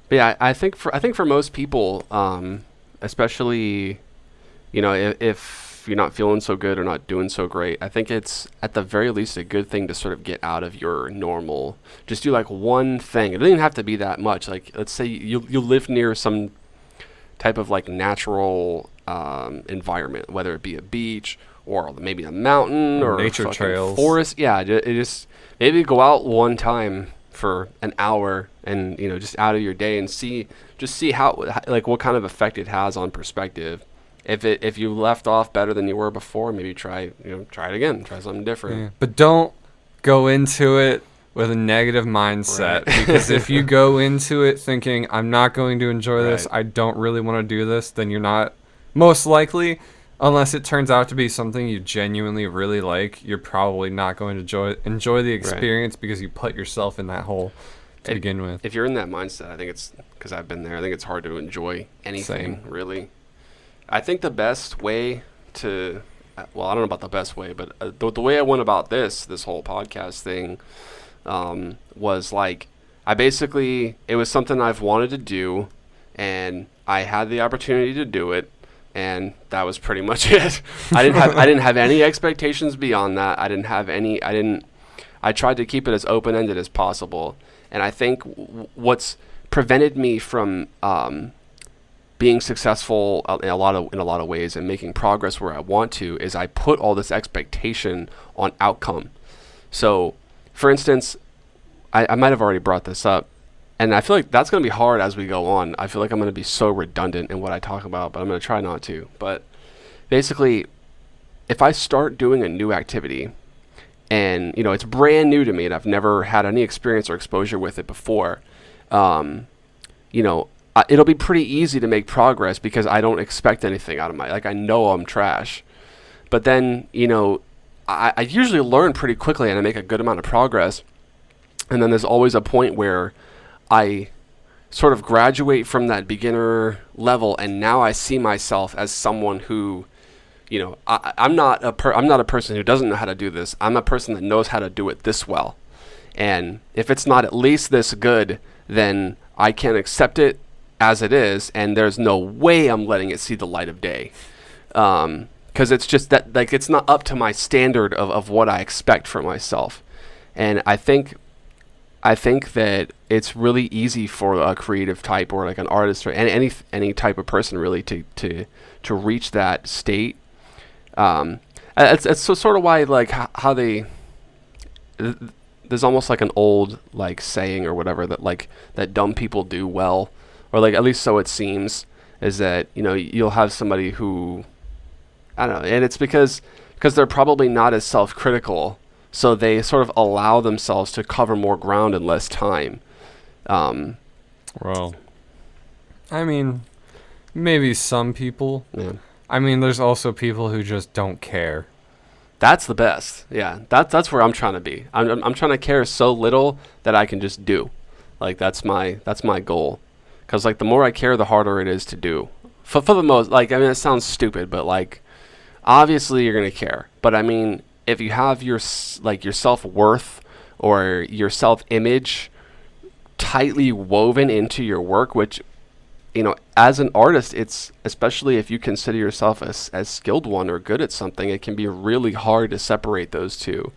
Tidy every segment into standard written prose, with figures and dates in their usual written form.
But yeah, I think for most people, especially, if you're not feeling so good or not doing so great, I think it's at the very least a good thing to sort of get out of your normal. Just do like one thing. It doesn't even have to be that much. Like let's say you live near some type of like natural environment, whether it be a beach or maybe a mountain Or or nature fucking trails. forest. Yeah, it just maybe go out one time for an hour and just out of your day and see how like what kind of effect it has on perspective. If you left off better than you were before, maybe try it again, try something different. Yeah. But don't go into it with a negative mindset, Right. because if you go into it thinking I'm not going to enjoy this, Right. I don't really want to do this, then you're not, most likely, unless it turns out to be something you genuinely really like, you're probably not going to enjoy the Right. experience because you put yourself in that hole to If, begin with. if you're in that mindset, I think it's because I've been there. I think it's hard to enjoy anything Same. really. I think the best way to, well, I don't know about the best way, but the way I went about this whole podcast thing, was like, it was something I've wanted to do, and I had the opportunity to do it, and that was pretty much it. I didn't have any expectations beyond that. I tried to keep it as open ended as possible, and I think what's prevented me from being successful in a lot of ways and making progress where I want to is I put all this expectation on outcome. So, for instance, I might have already brought this up, and I feel like that's going to be hard as we go on. I feel like I'm going to be so redundant in what I talk about, but I'm going to try not to. But basically, if I start doing a new activity and it's brand new to me and I've never had any experience or exposure with it before, um, it'll be pretty easy to make progress because I don't expect anything out of like I know I'm trash. But then I usually learn pretty quickly and I make a good amount of progress. And then there's always a point where I sort of graduate from that beginner level, and now I see myself as someone who, I'm not a person who doesn't know how to do this. I'm a person that knows how to do it this well. And if it's not at least this good, then I can't accept it as it is, and there's no way I'm letting it see the light of day. Because it's just that, like, it's not up to my standard of what I expect for myself. And I think that it's really easy for a creative type or like an artist or any type of person really to reach that state. It's so sort of why like how they there's almost like an old like saying or whatever that like that dumb people do well, or like at least so it seems, is that you'll have somebody who, I don't know, and it's because they're probably not as self-critical. So they sort of allow themselves to cover more ground in less time. Well, I mean, maybe some people. Yeah. I mean, there's also people who just don't care. That's the best. Yeah, that's where I'm trying to be. I'm trying to care so little that I can just do. Like that's my goal. Because like the more I care, the harder it is to do. For the most, like, I mean, it sounds stupid, but like, obviously you're gonna care. But I mean, if you have your self-worth or your self-image tightly woven into your work, which as an artist, it's, especially if you consider yourself as skilled one or good at something, it can be really hard to separate those two.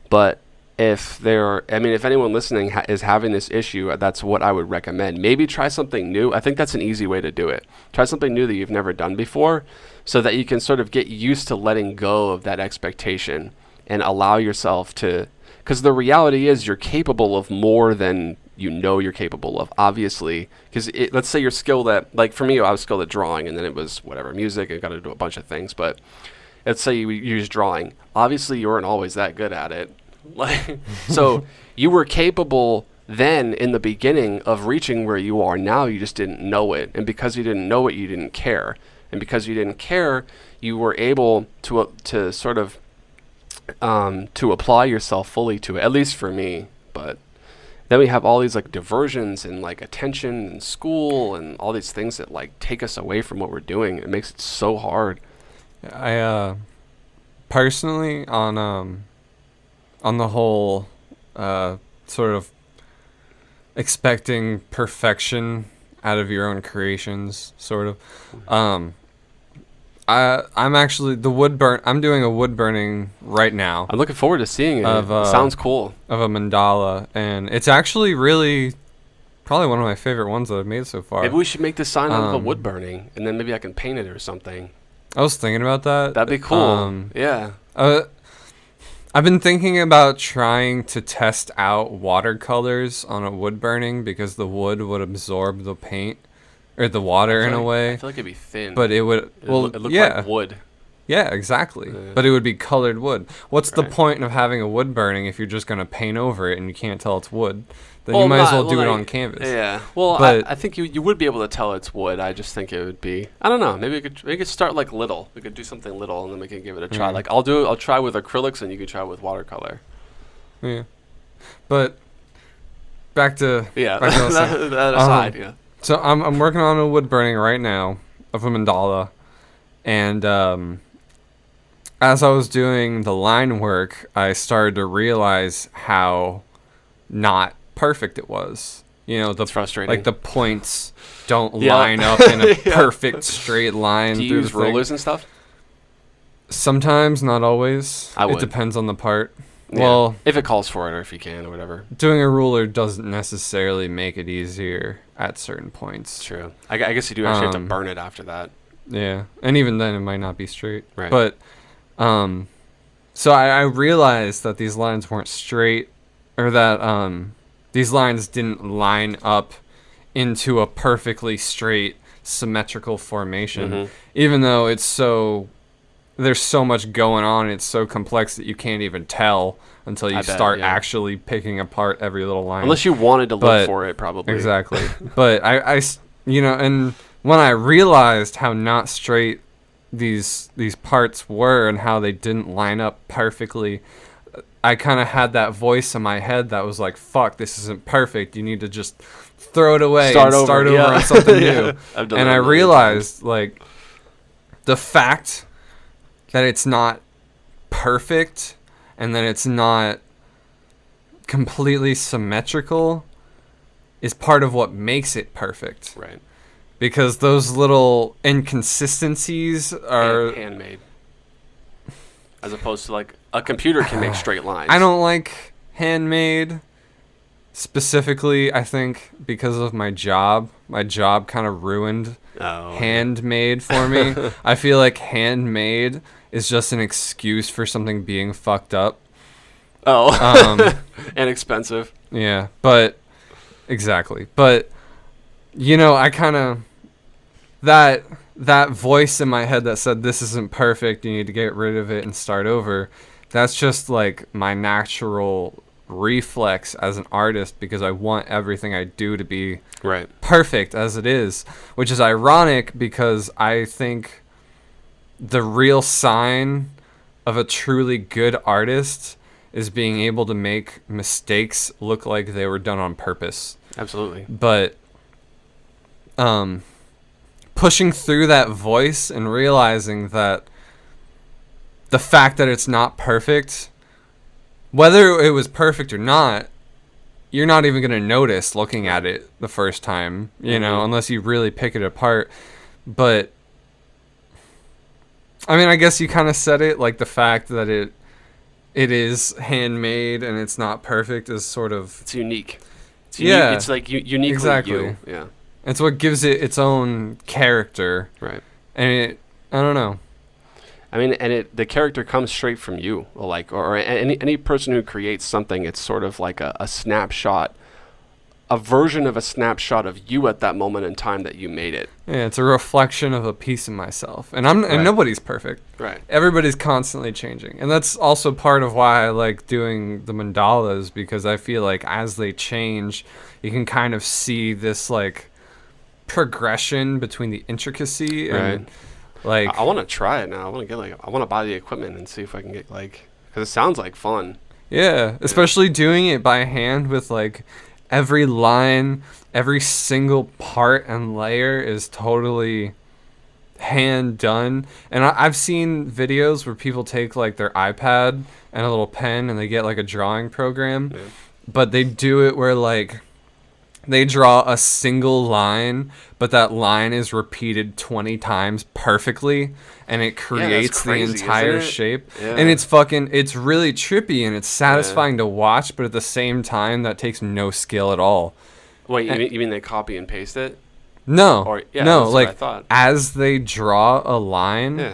But if anyone listening is having this issue, that's what I would recommend. Maybe try something new. I think that's an easy way to do it. Try something new that you've never done before, so that you can sort of get used to letting go of that expectation and allow yourself to, because the reality is you're capable of more than you're capable of, obviously. Because let's say you're skilled at, like for me, I was skilled at drawing, and then it was whatever, music, I got to do a bunch of things. But let's say you use drawing. Obviously, you weren't always that good at it. Like, so you were capable then in the beginning of reaching where you are now. You just didn't know it, and because you didn't know it, you didn't care. And because you didn't care, you were able to sort of to apply yourself fully to it, at least for me. But then we have all these like diversions and like attention and school and all these things that like take us away from what we're doing. It makes it so hard. I personally on the whole sort of expecting perfection out of your own creations, sort of. I'm actually I'm doing a wood burning right now I'm looking forward to seeing it. It sounds cool. of a mandala, and it's actually really probably one of my favorite ones that I've made so far. Maybe we should make the sign out of a wood burning, and then maybe I can paint it or something. I was thinking about that. That'd be cool. Yeah. I've been thinking about trying to test out watercolors on a wood burning because the wood would absorb the paint or the water in a way. I feel like it'd be thin. But it would, it looked like wood. Yeah, exactly. Yeah. But it would be colored wood. What's the point of having a wood burning if you're just going to paint over it and you can't tell it's wood? Then you might as well do it on canvas. Yeah. Well, but I think you would be able to tell it's wood. I just think it would be. I don't know. Maybe we could start like little. We could do something little and then we can give it a try. Like I'll try with acrylics and you can try with watercolor. Yeah. But back to that that aside. Yeah. So I'm working on a wood burning right now of a mandala, and as I was doing the line work, I started to realize how not perfect it was. You know, it's frustrating. Like the points don't line up in a perfect straight line. Do you use rulers and stuff? Sometimes, not always. I would. It depends on the part. Yeah. Well, if it calls for it or if you can or whatever. Doing a ruler doesn't necessarily make it easier at certain points. True. I guess you do actually have to burn it after that. Yeah, and even then it might not be straight. Right. But, so I realized that these lines weren't straight, or that these lines didn't line up into a perfectly straight, symmetrical formation. Even though there's so much going on, it's so complex that you can't even tell until you start actually picking apart every little line. Unless you wanted to look for it, probably. Exactly. But I, and when I realized how not straight these parts were and how they didn't line up perfectly, I kind of had that voice in my head that was like, fuck, this isn't perfect. You need to just throw it away and start over on something new. And I realized, like, the fact that it's not perfect and that it's not completely symmetrical is part of what makes it perfect. Right. Because those little inconsistencies are handmade. As opposed to like a computer can make straight lines. I don't like handmade specifically, I think, because of my job. My job kind of ruined handmade for me. I feel like handmade is just an excuse for something being fucked up. And expensive. Yeah, but exactly. But I kind of that voice in my head that said this isn't perfect, you need to get rid of it and start over. That's just like my natural reflex as an artist because I want everything I do to be perfect as it is, which is ironic because I think the real sign of a truly good artist is being able to make mistakes look like they were done on purpose. Absolutely. But pushing through that voice and realizing that the fact that it's not perfect, whether it was perfect or not, you're not even going to notice looking at it the first time, unless you really pick it apart. But I mean, I guess you kind of said it, like the fact that it is handmade and it's not perfect is sort of... It's unique. It's unique. It's like uniquely you. Yeah. It's what gives it its own character. Right. And I don't know. I mean, and the character comes straight from you. Or any person who creates something, it's sort of like a snapshot, a version of a snapshot of you at that moment in time that you made it. Yeah, it's a reflection of a piece of myself. And and nobody's perfect. Right. Everybody's constantly changing. And that's also part of why I like doing the mandalas, because I feel like as they change, you can kind of see this like progression between the intricacy and like I want to try it now. I want to buy the equipment and see if I can get because it sounds like fun. Yeah, especially doing it by hand with like every line, every single part and layer is totally hand done. And I've seen videos where people take like their iPad and a little pen and they get like a drawing program, but they do it where like they draw a single line, but that line is repeated 20 times perfectly, and it creates crazy, the entire isn't it? shape. Yeah. And it's really trippy and it's satisfying to watch, but at the same time, that takes no skill at all. Wait, you mean they copy and paste it? No, Or, yeah, no, that's what I like thought. as they draw a line, Yeah.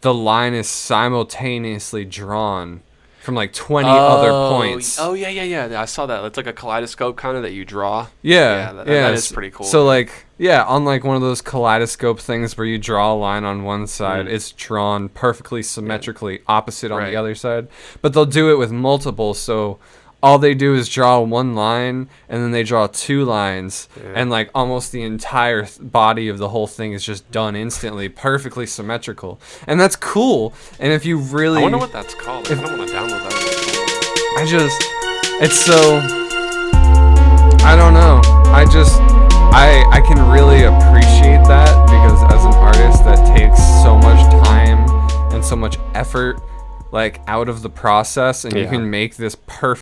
the line is simultaneously drawn from like 20 other points. Oh, yeah. I saw that. It's like a kaleidoscope kind of that you draw. Yeah, That is pretty cool. So like, yeah, on like one of those kaleidoscope things where you draw a line on one side, it's drawn perfectly symmetrically opposite on Right. the other side. But they'll do it with multiple, so all they do is draw one line and then they draw two lines, and like almost the entire body of the whole thing is just done instantly, perfectly symmetrical. And that's cool. And if you really, I wonder what that's called. I kind of want to download that. it's so, I don't know. I can really appreciate that, because as an artist that takes so much time and so much effort like out of the process, and you Yeah. can make this perfect